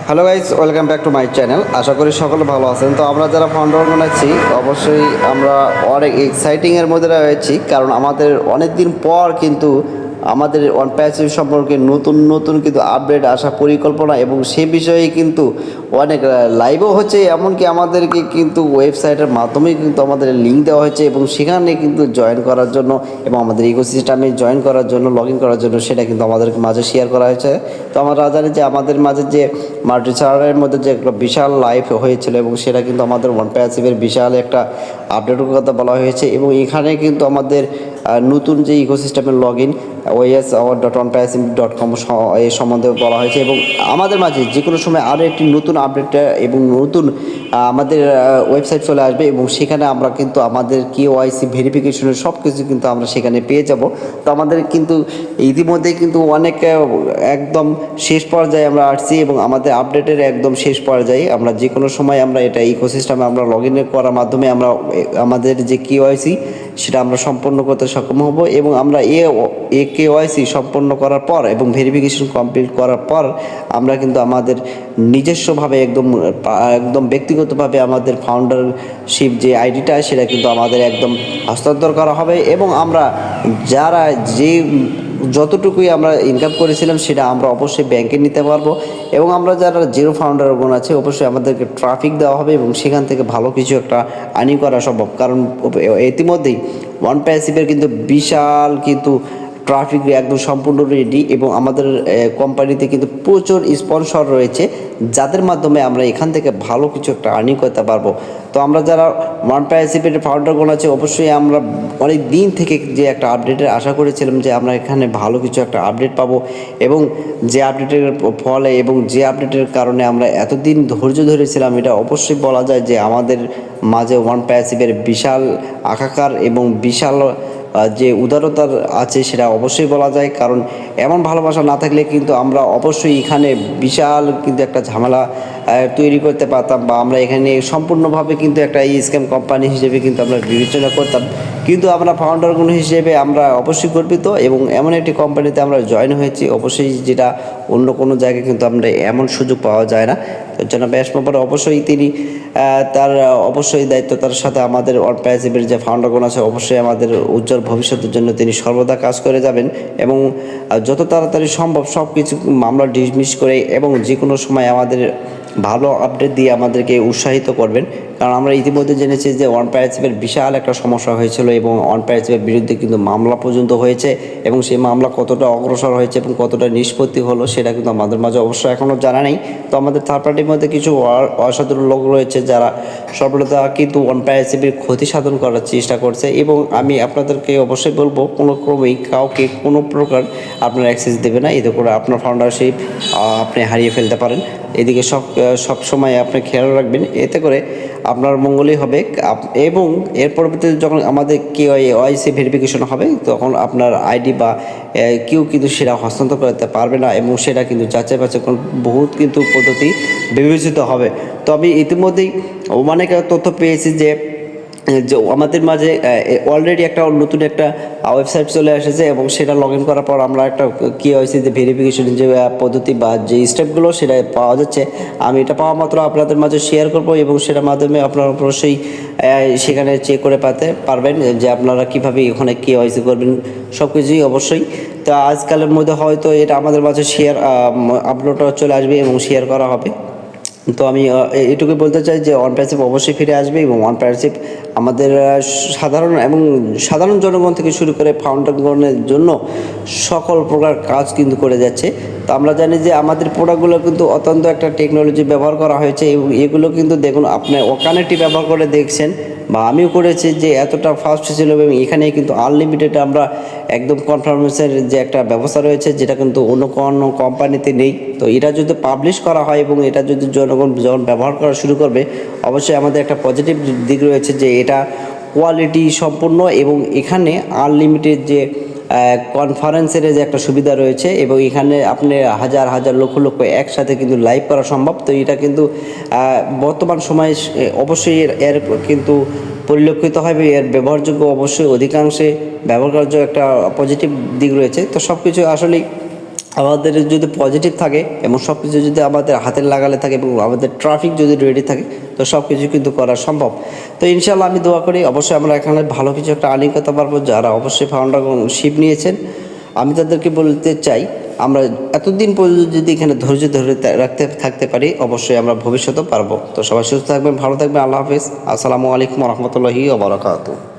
Hello guys, welcome back to my channel. আশা করি সকলে ভালো আছেন। তো আমরা যারা ফাউন্ডার বানাচ্ছি অবশ্যই আমরা অনেক এক্সাইটিংয়ের মধ্যে রয়েছি, কারণ আমাদের অনেক দিন পর কিন্তু আমাদের ওয়ান প্যাসিভ সম্পর্কে নতুন নতুন কিন্তু আপডেট আসা পরিকল্পনা, এবং সে বিষয়ে কিন্তু অনেক লাইভও হচ্ছে। এমনকি আমাদেরকে কিন্তু ওয়েবসাইটের মাধ্যমে কিন্তু আমাদের লিঙ্ক দেওয়া হয়েছে, এবং সেখানে কিন্তু জয়েন করার জন্য এবং আমাদের ইকোসিস্টেমে জয়েন করার জন্য, লগ ইন করার জন্য সেটা কিন্তু আমাদের মাঝে শেয়ার করা হয়েছে। তো আমরা জানি যে আমাদের মাঝে যে মাল্টি সার্ভারের মধ্যে যে একটা বিশাল লাইভ হয়েছিল, এবং সেটা কিন্তু আমাদের ওয়ান প্যাসিভের বিশাল একটা আপডেটের কথা বলা হয়েছে। এবং এখানে কিন্তু আমাদের নতুন যে ইকোসিস্টেমের লগ ইন os.onpassive.com এর সম্বন্ধে বলা হয়েছে, এবং আমাদের মাঝে যে কোনো সময় আরও একটি নতুন আপডেট এবং নতুন আমাদের ওয়েবসাইট চলে আসবে, এবং সেখানে আমরা কিন্তু আমাদের কেওয়াইসি ভেরিফিকেশনের সব কিছু কিন্তু আমরা সেখানে পেয়ে যাব। তো আমাদের কিন্তু ইতিমধ্যে কিন্তু অনেক একদম শেষ পর্যায়ে আমরা আসছি, এবং আমাদের আপডেটের একদম শেষ পর্যায়ে আমরা যে কোনো সময় আমরা এটা ইকোসিস্টেমে আমরা লগ ইন করার মাধ্যমে আমরা আমাদের যে কেওয়াইসি সেটা আমরা সম্পন্ন করতে সক্ষম হব। এবং আমরা কেওয়াইসি সম্পন্ন করার পর এবং ভেরিফিকেশন কমপ্লিট করার পর আমরা কিন্তু আমাদের নিজস্বভাবে একদম একদম ব্যক্তিগতভাবে আমাদের ফাউন্ডারশিপ যে আইডিটা সেটা কিন্তু আমাদের একদম হস্তান্তর করা হবে, এবং আমরা যারা যে যতটুকুই আমরা ইনকাম করেছিলাম সেটা আমরা অবশ্যই ব্যাংকে নিতে পারবো। এবং আমরা যারা জিরো ফাউন্ডারগণ আছে অবশ্যই আমাদেরকে ট্রাফিক দেওয়া হবে, এবং সেখান থেকে ভালো কিছু একটা আর্নিং করা সম্ভব। কারণ ইতিমধ্যেই ওয়ান প্যাসিভের কিন্তু বিশাল কিন্তু ট্রাফিক একদম সম্পূর্ণ রেডি, এবং আমাদের কোম্পানিতে কিন্তু প্রচুর স্পন্সর রয়েছে, যাদের মাধ্যমে আমরা এখান থেকে ভালো কিছু একটা আর্নিং করতে পারবো। তো আমরা যারা ওয়ান প্যাসিভের ফাউন্ডারগণ আছে অবশ্যই আমরা অনেক দিন থেকে যে একটা আপডেটের আশা করেছিলাম যে আমরা এখানে ভালো কিছু একটা আপডেট পাবো, এবং যে আপডেটের ফলে এবং যে আপডেটের কারণে আমরা এতদিন ধৈর্য ধরেছিলাম, এটা অবশ্যই বলা যায় যে আমাদের মাঝে ওয়ান প্যাসিভের বিশাল আকাঙ্ক্ষার এবং বিশাল যে উদারতার আছে সেটা অবশ্যই বলা যায়। কারণ এমন ভালোবাসা না থাকলে কিন্তু আমরা অবশ্যই এখানে বিশাল কিন্তু একটা ঝামেলা তৈরি করতে পারতাম, বা আমরা এখানে সম্পূর্ণভাবে কিন্তু একটা স্ক্যাম কোম্পানি হিসেবে কিন্তু আমরা বিবেচনা করতাম। কিন্তু আমরা ফাউন্ডারগুলো হিসেবে আমরা অবশ্যই গর্বিত, এবং এমন একটি কোম্পানিতে আমরা জয়েন হয়েছি অবশ্যই, যেটা অন্য কোনো জায়গায় কিন্তু আমরা এমন সুযোগ পাওয়া যায় না। তো জনাব ব্যাসমাপার অবশ্যই তিনি তার অবশ্যই দায়িত্ব তার সাথে আমাদের ওয়ান প্যাসিভের যে ফাউন্ডারগণ আছে অবশ্যই আমাদের উজ্জ্বল ভবিষ্যতের জন্য তিনি সর্বদা কাজ করে যাবেন, এবং যত তাড়াতাড়ি সম্ভব সব কিছু মামলা ডিসমিস করে এবং যে কোনো সময় আমাদের ভালো আপডেট দিয়ে আমাদেরকে উৎসাহিত করবেন। কারণ আমরা ইতিমধ্যে জেনেছি যে ওয়ান প্যাসিভের বিশাল একটা সমস্যা হয়েছিল, এবং ওয়ান প্যাসিভের বিরুদ্ধে কিন্তু মামলা পর্যন্ত হয়েছে, এবং সেই মামলা কতটা অগ্রসর হয়েছে এবং কতটা নিষ্পত্তি হলো সেটা কিন্তু আমাদের মাঝে অবশ্যই এখনও জানা নেই। তো আমাদের থার্ড পার্টির মধ্যে কিছু অসাধু লোক রয়েছে যারা সফলতা কিন্তু ওয়ান প্যাসিভের ক্ষতি সাধন করার চেষ্টা করছে, এবং আমি আপনাদেরকে অবশ্যই বলবো কোনো ক্রমেই কাউকে কোনো প্রকার আপনার অ্যাক্সেস দেবে না, এতে করে আপনার ফাউন্ডারশিপ আপনি হারিয়ে ফেলতে পারেন। এদিকে সব সময় আপনি খেয়াল রাখবেন, এতে করে আপনার মঙ্গলই হবে। এবং এর পরবর্তীতে যখন আমাদের কেওয়াইসি ভেরিফিকেশন হবে তখন আপনার আইডি বা কেউ কিন্তু সেটা হস্তান্তর করতে পারবে না, এবং সেটা কিন্তু যাচাই বাছাই বহুত কিন্তু পদ্ধতি বিবেচিত হবে। তো আমি ইতিমধ্যেই অনেক তথ্য পেয়েছি যে আমাদের মাঝে অলরেডি একটা নতুন একটা ওয়েবসাইট চলে এসেছে, এবং সেটা লগ ইন করার পর আমরা একটা কী হয়েছে যে ভেরিফিকেশনের যে পদ্ধতি বা যে স্টেপগুলো সেটা পাওয়া যাচ্ছে। আমি এটা পাওয়া মাত্র আপনাদের মাঝে শেয়ার করব, এবং সেটার মাধ্যমে আপনারা অবশ্যই সেখানে চেক করে পারবেন যে আপনারা কীভাবে ওখানে কেওয়াইসি করবেন সব কিছুই অবশ্যই। তো আজকালের মধ্যে হয়তো এটা আমাদের মাঝে শেয়ার আপলোড চলে আসবে এবং শেয়ার করা হবে। তো আমি এটুকুই বলতে চাই যে ওয়ান প্যাসিভ অবশ্যই ফিরে আসবে, এবং ওয়ান প্যাসিভ আমাদের সাধারণ জনগণ থেকে শুরু করে ফাউন্ডারগণের জন্য সকল প্রকার কাজ কিন্তু করে যাচ্ছে। তো আমরা জানি যে আমাদের প্রোডাক্টগুলো কিন্তু অত্যন্ত একটা টেকনোলজি ব্যবহার করা হয়েছে, এবং এগুলো কিন্তু দেখুন আপনি ওকানেটি ব্যবহার করে দেখছেন, বা আমিও করেছি যে এতটা ফাস্ট ছিল, এবং এখানে কিন্তু আনলিমিটেড আমরা একদম কনফার্মেশনের যে একটা ব্যবস্থা রয়েছে যেটা কিন্তু অন্য কোনো কোম্পানিতে নেই। তো এটা যদি পাবলিশ করা হয় এবং এটা যদি জনগণ যখন ব্যবহার করা শুরু করবে অবশ্যই আমাদের একটা পজিটিভ দিক রয়েছে যে এটা কোয়ালিটি সম্পূর্ণ, এবং এখানে আনলিমিটেড যে কনফারেন্সের যে একটা সুবিধা রয়েছে, এবং এখানে আপনি হাজার হাজার লক্ষ লক্ষ একসাথে কিন্তু লাইভ করা সম্ভব। তো এটা কিন্তু বর্তমান সময়ে অবশ্যই এর কিন্তু পরিলক্ষিত হবে, এর ব্যবহারযোগ্য অবশ্যই অধিকাংশে ব্যবহার করার জন্য একটা পজিটিভ দিক রয়েছে। তো সব কিছু আসলেই আমাদের যদি পজিটিভ থাকে এবং সব কিছু যদি আমাদের হাতের লাগালে থাকে এবং আমাদের ট্রাফিক যদি রেডি থাকে, তো সব কিছু কিন্তু করা সম্ভব। তো ইনশাল্লাহ আমি দোয়া করি অবশ্যই আমরা এখানে ভালো কিছু একটা আর্নিং করতে পারবো। যারা অবশ্যই ফাউন্ডারশিপ নিয়েছেন, আমি তাদেরকে বলতে চাই, আমরা এতদিন পর্যন্ত যদি এখানে ধৈর্য ধরে থাকতে পারি, অবশ্যই আমরা ভবিষ্যতেও পারবো। তো সবাই সুস্থ থাকবেন, ভালো থাকবেন। আল্লাহ হাফিজ। আসসালামু আলাইকুম রহমতুল্লাহি ওয়া বারাকাতুহু।